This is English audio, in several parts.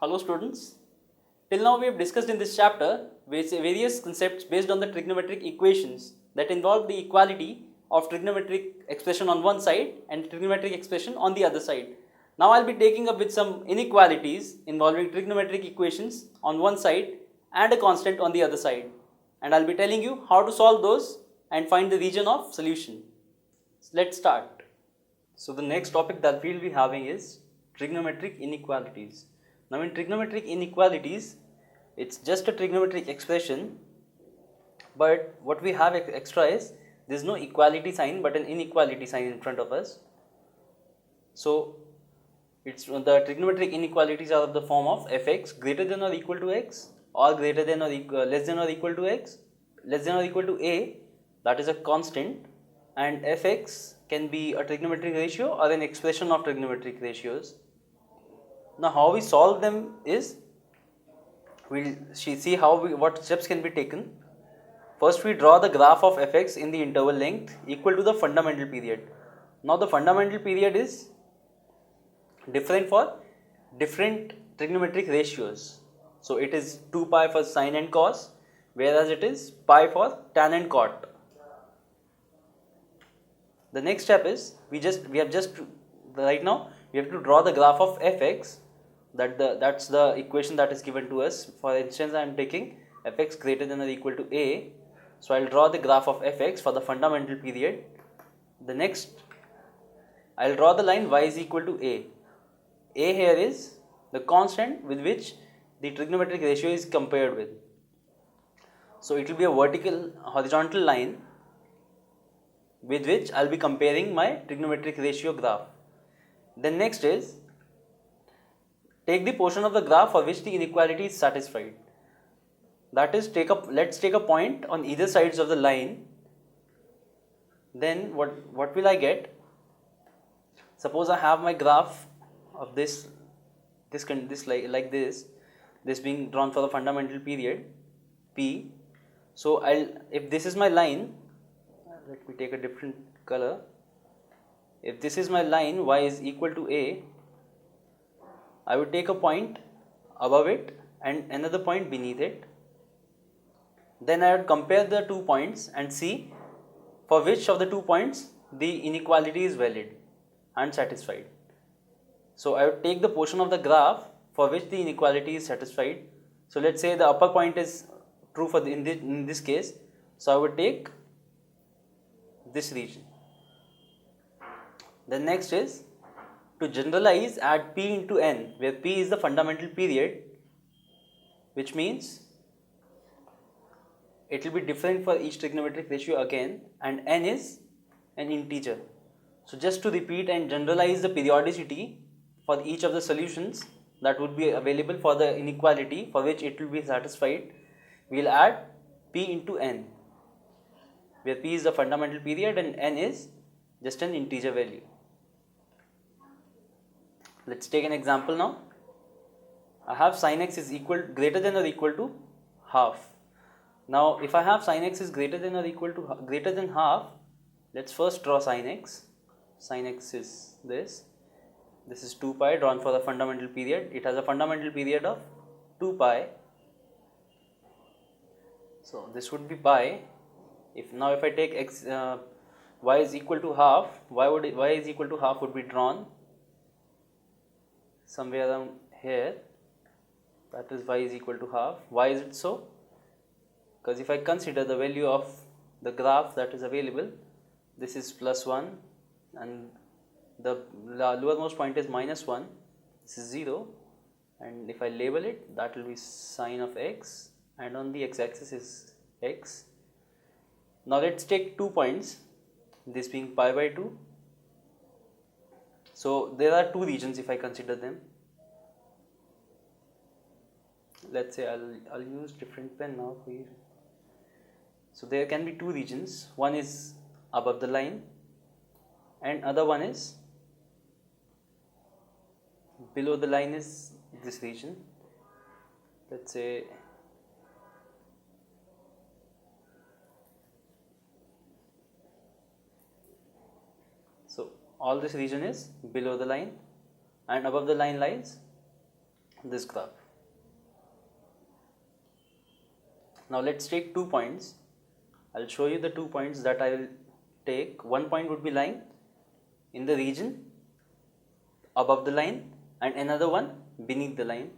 Hello students. Till now we have discussed in this chapter various concepts based on the trigonometric equations that involve the equality of trigonometric expression on one side and trigonometric expression on the other side. Now I'll be taking up with some inequalities involving trigonometric equations on one side and a constant on the other side, and I'll be telling you how to solve those and find the region of solution. So let's start. So the next topic that we'll be having is trigonometric inequalities. Now in trigonometric inequalities, it's just a trigonometric expression, but what we have extra is there's no equality sign but an inequality sign in front of us. So it's the trigonometric inequalities are of the form of fx greater than or equal to x, or greater than or less than or equal to x, less than or equal to a, that is a constant, and fx can be a trigonometric ratio or an expression of trigonometric ratios. Now how we solve them is, we'll see what steps can be taken. First we draw the graph of fx in the interval length equal to the fundamental period. Now the fundamental period is different for different trigonometric ratios. So it is 2 pi for sine and cos, whereas it is pi for tan and cot. The next step is right now we have to draw the graph of fx. That's the equation that is given to us. For instance, I am taking fx greater than or equal to a. So I'll draw the graph of fx for the fundamental period. The next, I'll draw the line y is equal to a. A here is the constant with which the trigonometric ratio is compared with. So it will be a horizontal line with which I'll be comparing my trigonometric ratio graph. Then next is, take the portion of the graph for which the inequality is satisfied. That is, let's take a point on either sides of the line. Then what will I get? Suppose I have my graph of this being drawn for the fundamental period p. So if this is my line, let me take a different color. If this is my line y is equal to a, I would take a point above it and another point beneath it. Then I would compare the 2 points and see for which of the 2 points the inequality is valid and satisfied. So I would take the portion of the graph for which the inequality is satisfied. So let's say the upper point is true for in this case. So I would take this region. The next is to generalize, add p into n, where p is the fundamental period, which means it will be different for each trigonometric ratio again, and n is an integer. So just to repeat and generalize the periodicity for each of the solutions that would be available for the inequality for which it will be satisfied, we will add p into n, where p is the fundamental period and n is just an integer value. Let's take an example now. I have sin x is greater than or equal to half. Now if I have sin x is greater than half, let's first draw sin x. Sin x is this is 2 pi drawn for the fundamental period. It has a fundamental period of 2 pi. So this would be pi. If I take x, y is equal to half, y is equal to half would be drawn somewhere around here. That is y is equal to half. Why is it so? Because if I consider the value of the graph that is available, this is plus 1 and the lowermost point is minus 1, this is 0, and if I label it, that will be sine of x, and on the x-axis is x. Now let's take 2 points, this being pi by 2. So there are 2 regions if I consider them. Let's say I'll use different pen now for you. So there can be 2 regions. One is above the line and other one is below the line, is this region. Let's say all this region is below the line and above the line lies this graph. Now let's take 2 points. I'll show you the 2 points that I will take. One point would be lying in the region above the line and another one beneath the line.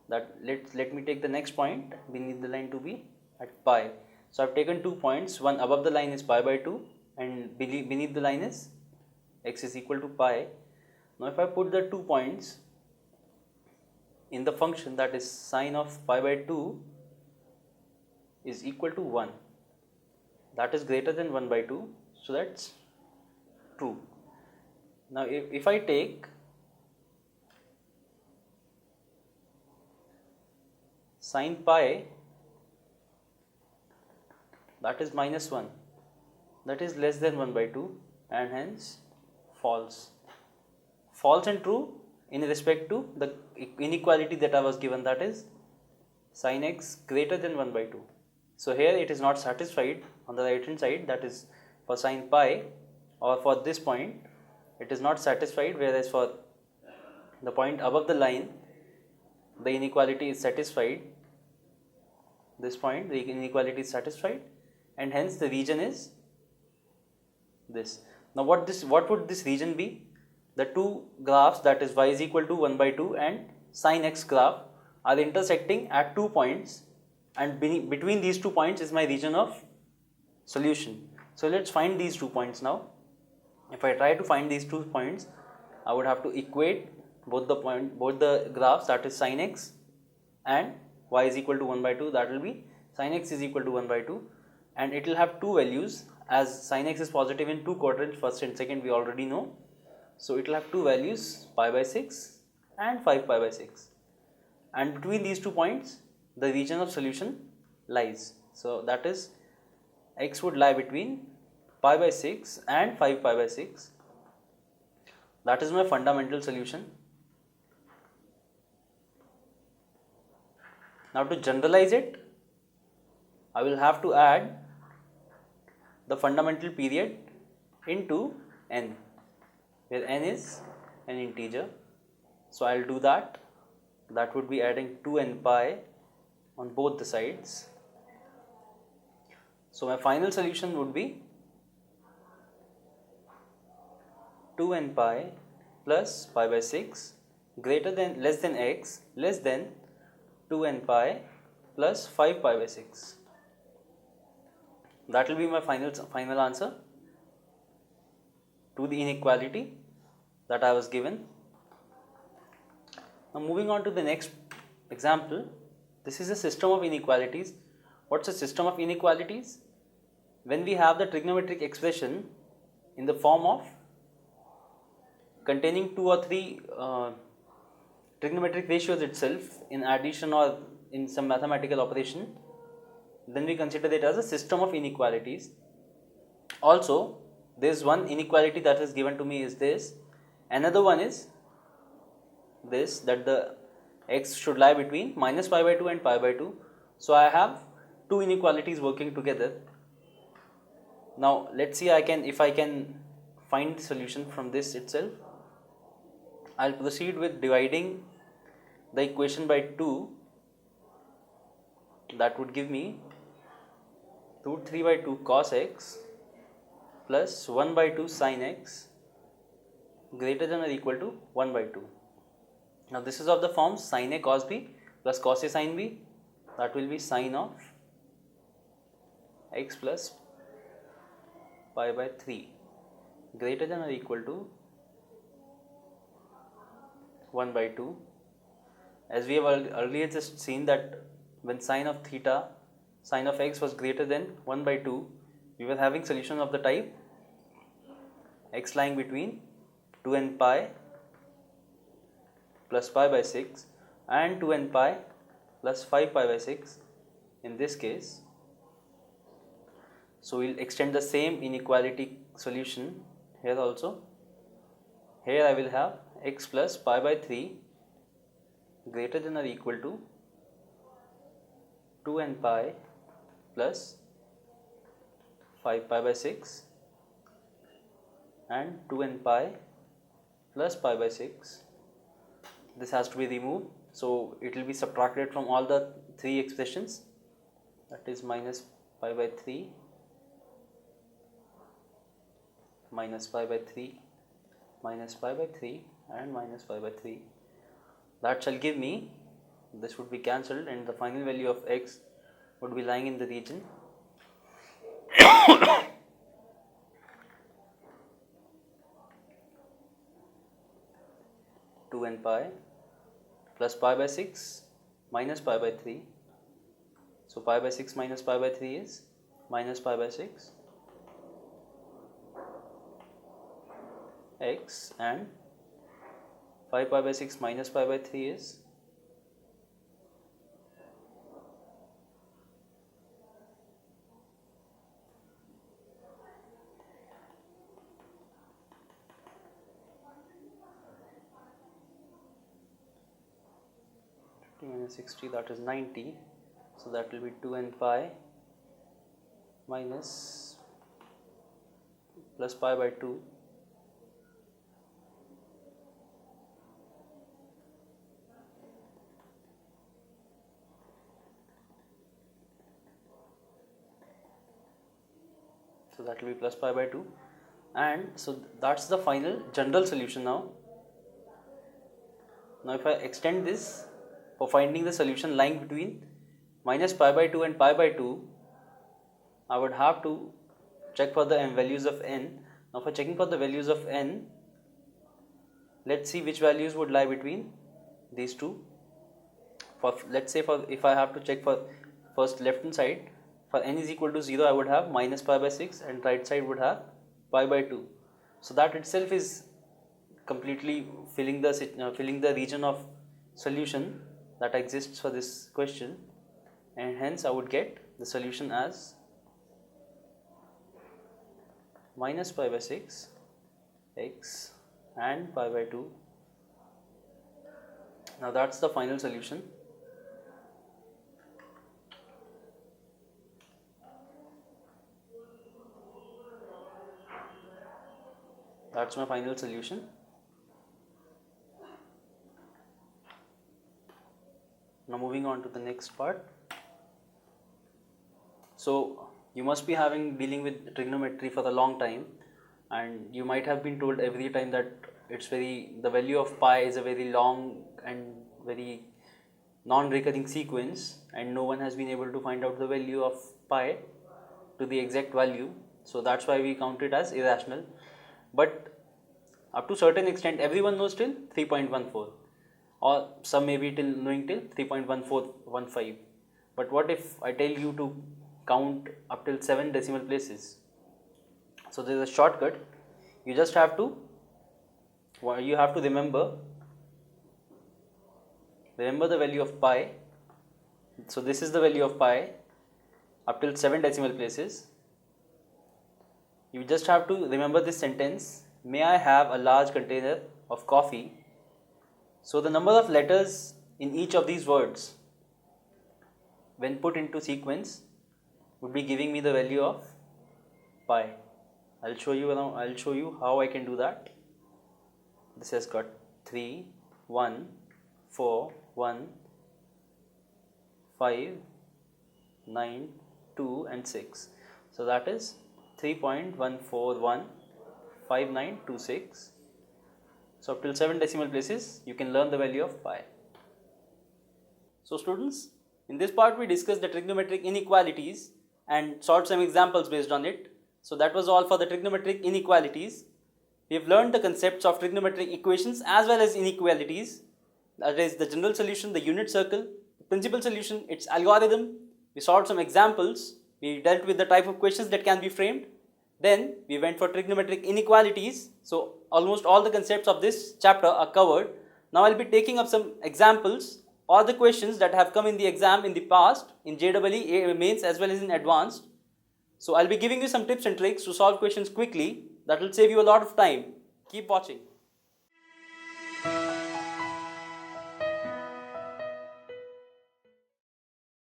That let me take the next point beneath the line to be at pi. So I've taken 2 points. One above the line is pi by 2 and beneath the line is x is equal to pi. Now if I put the 2 points in the function, that is sine of pi by 2 is equal to 1, that is greater than 1 by 2, so that's true. Now if I take sine pi, that is minus 1, that is less than 1 by 2 and hence false. False and true in respect to the inequality that I was given, that is sin x greater than 1 by 2. So here it is not satisfied on the right hand side, that is for sin pi or for this point it is not satisfied, whereas for the point above the line the inequality is satisfied. This point the inequality is satisfied and hence the region is this. Now what would this region be? The two graphs, that is y is equal to 1 by 2 and sin x graph, are intersecting at 2 points, and between these 2 points is my region of solution. So let's find these 2 points now. If I try to find these 2 points, I would have to equate both the graphs, that is sin x and y is equal to 1 by 2, that will be sin x is equal to 1 by 2, and it will have two values, as sin x is positive in 2 quadrants, first and second we already know. So it will have two values, pi by 6 and 5 pi by 6, and between these 2 points the region of solution lies. So that is x would lie between pi by 6 and 5 pi by 6. That is my fundamental solution. Now to generalize it, I will have to add the fundamental period into n, where n is an integer. So I will do that. That would be adding 2n pi on both the sides. So my final solution would be 2n pi plus pi by 6 less than x less than 2n pi plus 5 pi by 6. That will be my final answer to the inequality that I was given. Now moving on to the next example. This is a system of inequalities. What's a system of inequalities? When we have the trigonometric expression in the form of containing 2 or 3 trigonometric ratios itself in addition or in some mathematical operation, then we consider it as a system of inequalities. Also, there is one inequality that is given to me is this. Another one is this, that the x should lie between minus pi by 2 and pi by 2. So I have two inequalities working together. Now let's see if I can find the solution from this itself. I'll proceed with dividing the equation by 2. That would give me root 3 by 2 cos x plus 1 by 2 sin x greater than or equal to 1 by 2. Now this is of the form sin a cos b plus cos a sin b. That will be sin of x plus pi by 3 greater than or equal to 1 by 2. As we have earlier just seen that when sin of x was greater than 1 by 2, we were having solution of the type x lying between 2n pi plus pi by 6 and 2n pi plus 5 pi by 6 in this case. So we will extend the same inequality solution here also. Here I will have x plus pi by 3 greater than or equal to 2n pi plus 5 pi by 6 and 2n pi plus pi by 6. This has to be removed. So it will be subtracted from all the three expressions, that is minus pi by 3, minus pi by 3, minus pi by 3 and minus pi by 3. That shall give me, this would be cancelled and the final value of x would be lying in the region 2n pi plus pi by 6 minus pi by 3. So pi by 6 minus pi by 3 is minus pi by 6 x, and 5 pi by 6 minus pi by 3 is minus 60, that is 90. So that will be 2n pi minus plus pi by 2 so that will be plus pi by 2, and so that's the final general solution. Now if I extend this for finding the solution lying between minus pi by 2 and pi by 2, I would have to check for the values of n. Now for checking for the values of n, let's see which values would lie between these two. For let's say if I have to check for first left hand side, for n is equal to 0, I would have minus pi by 6 and right side would have pi by 2. So that itself is completely filling the region of solution that exists for this question, and hence I would get the solution as minus pi by 6 x and pi by 2. Now that's the final solution. That's my final solution. Now moving on to the next part. So you must be dealing with trigonometry for a long time, and you might have been told every time that the value of pi is a very long and very non-recurring sequence, and no one has been able to find out the value of pi to the exact value. So that's why we count it as irrational. But up to certain extent, everyone knows till 3.14, or some may be knowing till 3.1415. But what if I tell you to count up till 7 decimal places? So there is a shortcut. You just have to remember the value of pi. So this is the value of pi up till 7 decimal places. You just have to remember this sentence: may I have a large container of coffee? So the number of letters in each of these words, when put into sequence, would be giving me the value of pi. I'll show you how I can do that. This has got 3, 1, 4, 1, 5, 9, 2 and 6. So that is 3.1415926. So up till 7 decimal places you can learn the value of pi. So students, in this part we discussed the trigonometric inequalities and solved some examples based on it. So that was all for the trigonometric inequalities. We have learned the concepts of trigonometric equations as well as inequalities. That is the general solution, the unit circle, the principal solution, its algorithm. We solved some examples. We dealt with the type of questions that can be framed. Then we went for trigonometric inequalities. So almost all the concepts of this chapter are covered. Now I'll be taking up some examples or the questions that have come in the exam in the past, in JEE, mains as well as in advanced. So I'll be giving you some tips and tricks to solve questions quickly. That will save you a lot of time. Keep watching.